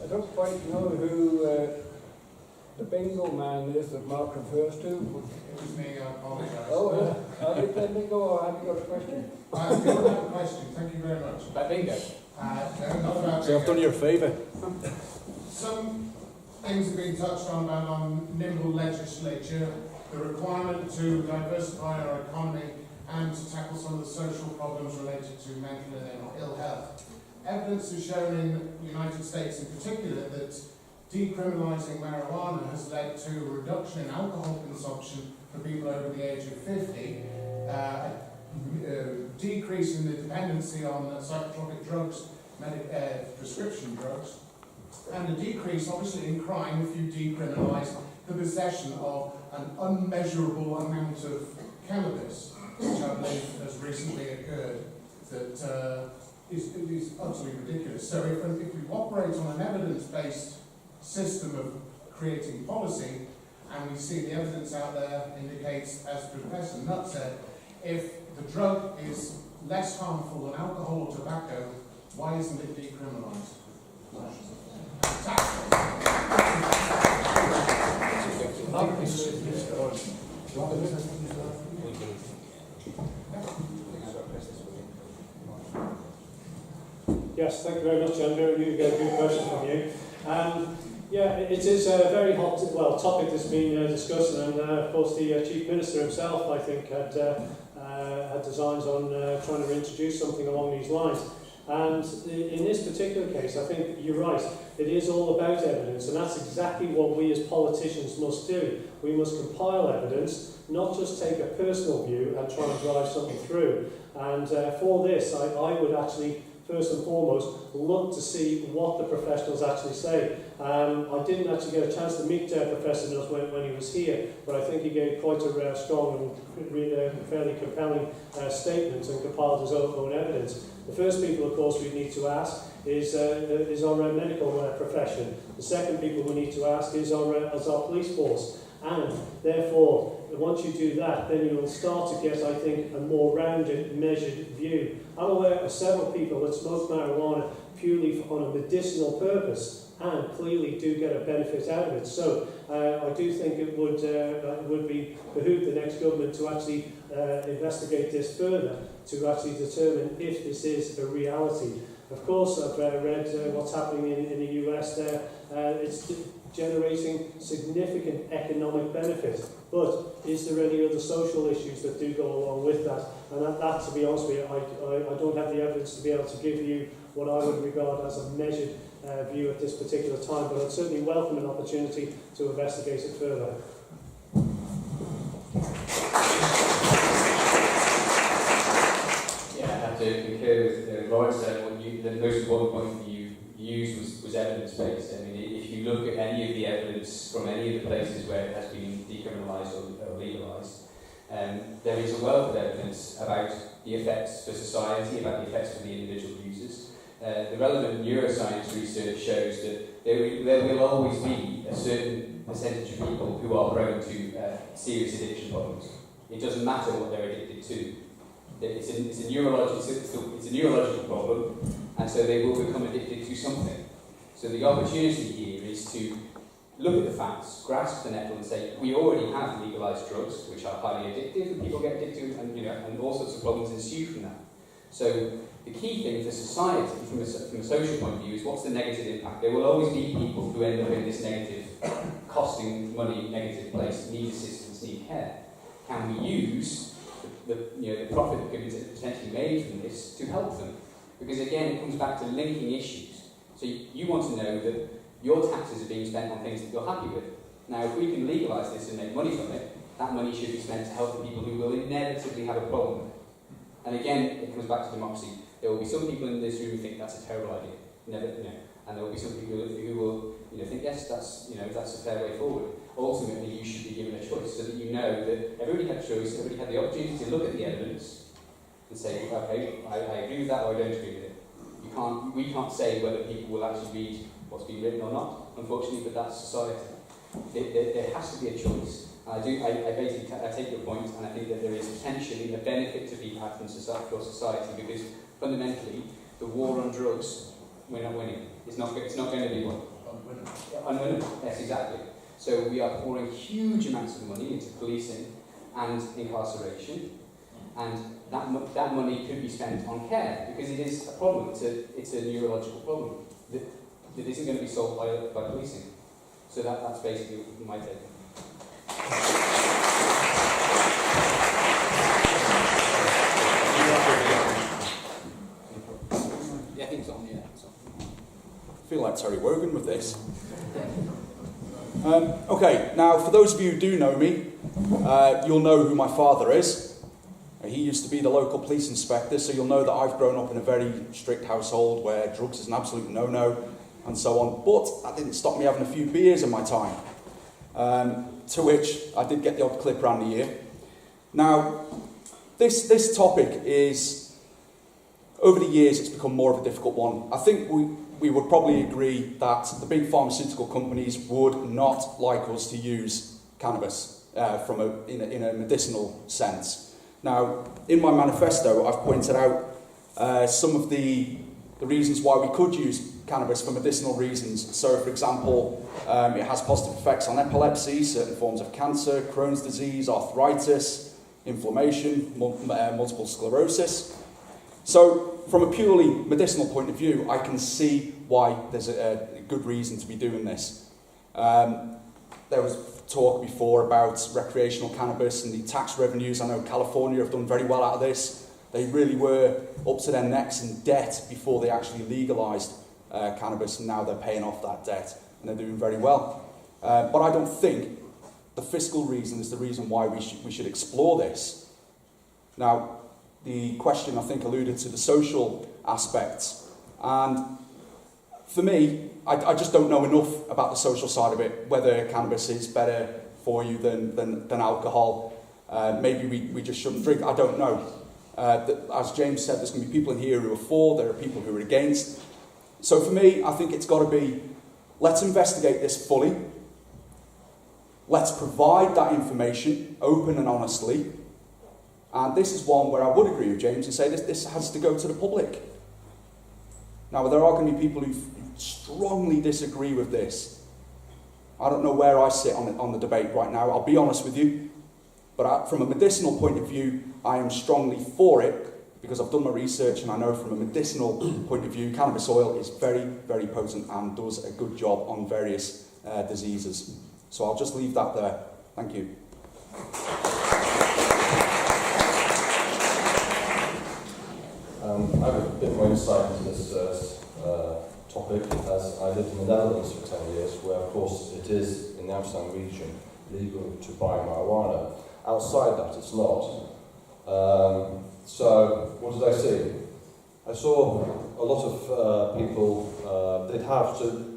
I don't quite know who the bingo man is that Mark refers to. It was me, I apologise. Oh, are they playing bingo or have you got a question? I do have a question, thank you very much. About bingo? No, not about So I've done bingo. you a favour. Some things have been touched on about on nimble legislature, the requirement to diversify our economy and to tackle some of the social problems related to mental and ill health. Evidence has shown in the United States in particular that decriminalising marijuana has led to a reduction in alcohol consumption for people over the age of 50, decrease in the dependency on psychotropic drugs, prescription drugs, and a decrease obviously in crime if you decriminalise the possession of an unmeasurable amount of cannabis, which I believe has recently occurred, that is absolutely ridiculous. So if we operate on an evidence-based system of creating policy, and we see the evidence out there indicates, as Professor Nutt said, if the drug is less harmful than alcohol or tobacco, why isn't it decriminalised? Yes, thank you very much, Andrew. You get a good question from you. Yeah, it is a very hot topic that's been discussed, and of course the Chief Minister himself, I think, had designs on trying to introduce something along these lines. And in this particular case, I think you're right, it is all about evidence, and that's exactly what we as politicians must do. We must compile evidence, not just take a personal view and try and drive something through. And for this, I would actually, first and foremost, look to see what the professionals actually say. I didn't actually get a chance to meet Professor Nutt when he was here, but I think he gave quite a strong and fairly compelling statement and compiled his own evidence. The first people, of course, we need to ask is our medical profession. The second people we need to ask is our police force. And therefore, once you do that, then you will start to get, I think, a more rounded, measured view. I'm aware of several people that smoke marijuana purely on a medicinal purpose and clearly do get a benefit out of it. So I do think it would behoove the next government to actually investigate this further, to actually determine if this is a reality. Of course, I've read what's happening in the US there. It's generating significant economic benefit. But is there any other social issues that do go along with that? And that to be honest with you, I don't have the evidence to be able to give you what I would regard as a measured view at this particular time, but I'd certainly welcome an opportunity to investigate it further. Yeah, I have to concur with Lawrence there. The most important point that you used was evidence-based. I mean, if you look at any of the evidence from any of the places where it has been decriminalised or legalised, there is a wealth of evidence about the effects for society, about the effects for the individual users. The relevant neuroscience research shows that there will always be a certain percentage of people who are prone to serious addiction problems. It doesn't matter what they're addicted to. It's a neurological problem, and so they will become addicted to something. So the opportunity here is to look at the facts, grasp the nettle and say, we already have legalised drugs, which are highly addictive, and people get addicted, and all sorts of problems ensue from that. So the key thing for society, from a social point of view, is what's the negative impact? There will always be people who end up in this negative, costing money, negative place, need assistance, need care. Can we use the profit that could be potentially made from this to help them? Because again, it comes back to linking issues. So you want to know that your taxes are being spent on things that you're happy with. Now, if we can legalise this and make money from it, that money should be spent to help the people who will inevitably have a problem with it. And again, it comes back to democracy. There will be some people in this room who think that's a terrible idea. And there will be some people who will think, yes, that's a fair way forward. Ultimately, you should be given a choice so that you know that everybody had a choice, everybody had the opportunity to look at the evidence and say, okay, I agree with that or I don't agree with it. We can't say whether people will actually read what's been written or not, unfortunately, but that's society. There has to be a choice. And I take your point, and I think that there is potentially a benefit to be had for society, because fundamentally, the war on drugs, we're not winning. It's not going to be one. Unwinnable, yes, exactly. So we are pouring huge amounts of money into policing and incarceration, and that money could be spent on care, because it is a problem. It's a neurological problem that isn't going to be solved by policing. So that's basically my take. Yeah, I think it's on. Yeah. I feel like Terry Wogan with this. Okay, now for those of you who do know me, you'll know who my father is. He used to be the local police inspector, so you'll know that I've grown up in a very strict household where drugs is an absolute no-no and so on. But that didn't stop me having a few beers in my time, to which I did get the odd clip around the year. Now, this topic is, over the years, it's become more of a difficult one. I think we would probably agree that the big pharmaceutical companies would not like us to use cannabis in a medicinal sense. Now, in my manifesto, I've pointed out some of the reasons why we could use cannabis for medicinal reasons. So, for example, it has positive effects on epilepsy, certain forms of cancer, Crohn's disease, arthritis, inflammation, multiple sclerosis. So, from a purely medicinal point of view, I can see why there's a good reason to be doing this. There was talk before about recreational cannabis and the tax revenues. I know California have done very well out of this. They really were up to their necks in debt before they actually legalised cannabis, and now they're paying off that debt, and they're doing very well. But I don't think the fiscal reason is the reason why we should explore this. Now, the question, I think, alluded to the social aspects. And for me, I just don't know enough about the social side of it, whether cannabis is better for you than alcohol. Maybe we just shouldn't drink. I don't know. As James said, there's going to be people in here who are for, there are people who are against. So for me, I think it's got to be, let's investigate this fully. Let's provide that information open and honestly. And this is one where I would agree with James and say this has to go to the public. Now, there are going to be people who strongly disagree with this. I don't know where I sit on the debate right now, I'll be honest with you. But from a medicinal point of view, I am strongly for it, because I've done my research and I know from a medicinal point of view, cannabis oil is very, very potent and does a good job on various diseases. So I'll just leave that there. Thank you. I have a bit more insight into this topic, as I lived in the Netherlands for 10 years, where of course it is, in the Amsterdam region, legal to buy marijuana. Outside that it's not. So what did I see? I saw a lot of people,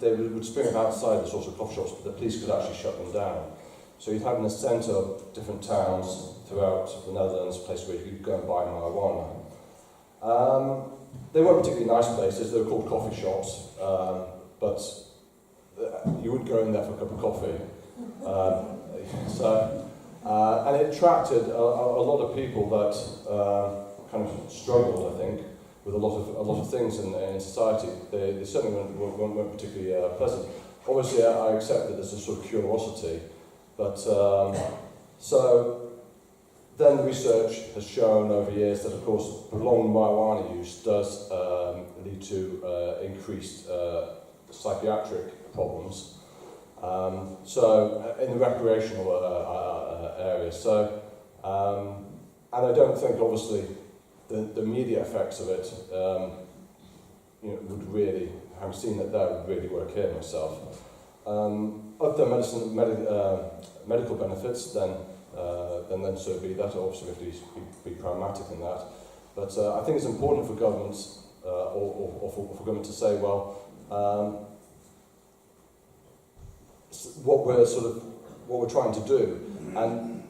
they would spring up outside the sorts of coffee shops, but the police could actually shut them down. So you'd have in the centre of different towns throughout the Netherlands, a place where you could go and buy marijuana. They weren't particularly nice places, they were called coffee shops, but you wouldn't go in there for a cup of coffee. And it attracted a lot of people that kind of struggled, I think, with a lot of things in society. They certainly weren't particularly pleasant. Obviously, I accept that there's a sort of curiosity, but so then research has shown over years that, of course, prolonged marijuana use does lead to increased psychiatric problems. So in the recreational area. So, and I don't think, obviously, the media effects of it, would really, having seen that there, would really work here myself. Of the medical benefits, then so be that. Obviously, we have to be pragmatic in that. But I think it's important for governments, or for government to say, well, what we're trying to do, and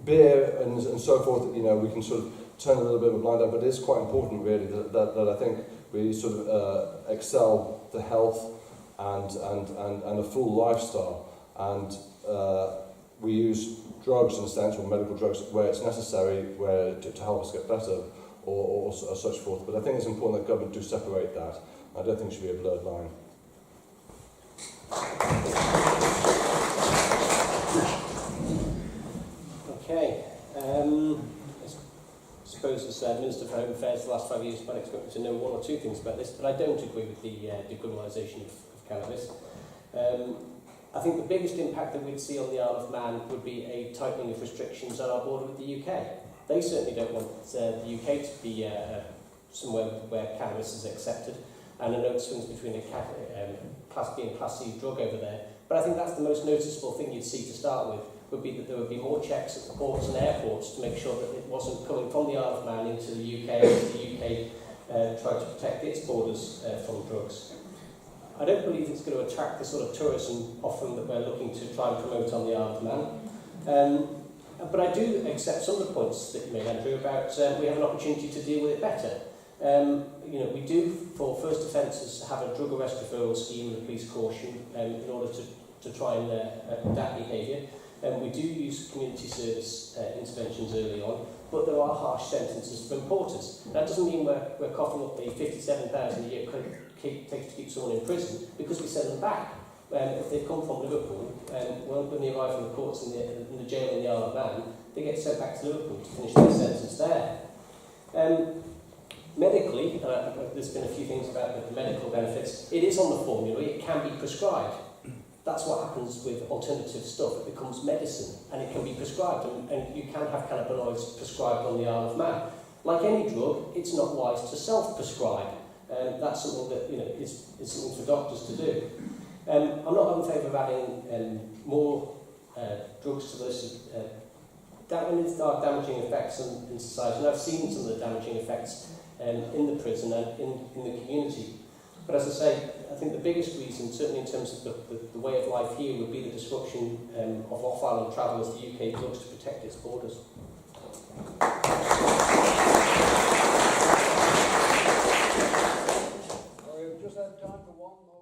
beer and so forth. We can sort of turn a little bit of a blind eye, but it is quite important, really, that I think we sort of excel the health and a full lifestyle, and we use drugs in a sense, or medical drugs, where it's necessary, to help us get better, or such forth. But I think it's important that government do separate that. I don't think it should be a blurred line. Okay. I suppose as Minister for Home Affairs the last 5 years, might expect me to know one or two things about this, but I don't agree with the decriminalisation of cannabis. I think the biggest impact that we'd see on the Isle of Man would be a tightening of restrictions on our border with the UK. They certainly don't want the UK to be somewhere where cannabis is accepted, and I know it swings between a Class B and Class C drug over there, but I think that's the most noticeable thing you'd see to start with, would be that there would be more checks at the ports and airports to make sure that it wasn't coming from the Isle of Man into the UK as the UK tried to protect its borders from drugs. I don't believe it's going to attract the sort of tourism offering that we're looking to try and promote on the Isle of Man. But I do accept some of the points that you made, Andrew, about we have an opportunity to deal with it better. We do, for first offences, have a drug arrest referral scheme and a police caution in order to try and adapt behaviour. We do use community service interventions early on, but there are harsh sentences for importers. That doesn't mean we're coughing up the $57,000 a year takes to keep someone in prison, because we send them back. If they come from Liverpool, when they arrive in the courts in the jail in the Isle of Man, they get sent back to Liverpool to finish their sentence there. Medically, there's been a few things about the medical benefits. It is on the formulary, it can be prescribed. That's what happens with alternative stuff. It becomes medicine and it can be prescribed, and you can have cannabinoids prescribed on the Isle of Man. Like any drug, it's not wise to self-prescribe. That's something that is something for doctors to do. I'm not in favour of adding more drugs to this. There are damaging effects in society, and I've seen some of the damaging effects in the prison and in the community. But as I say, I think the biggest reason, certainly in terms of the way of life here, would be the disruption of off-island travel as the UK looks to protect its borders. We've just had time for one more.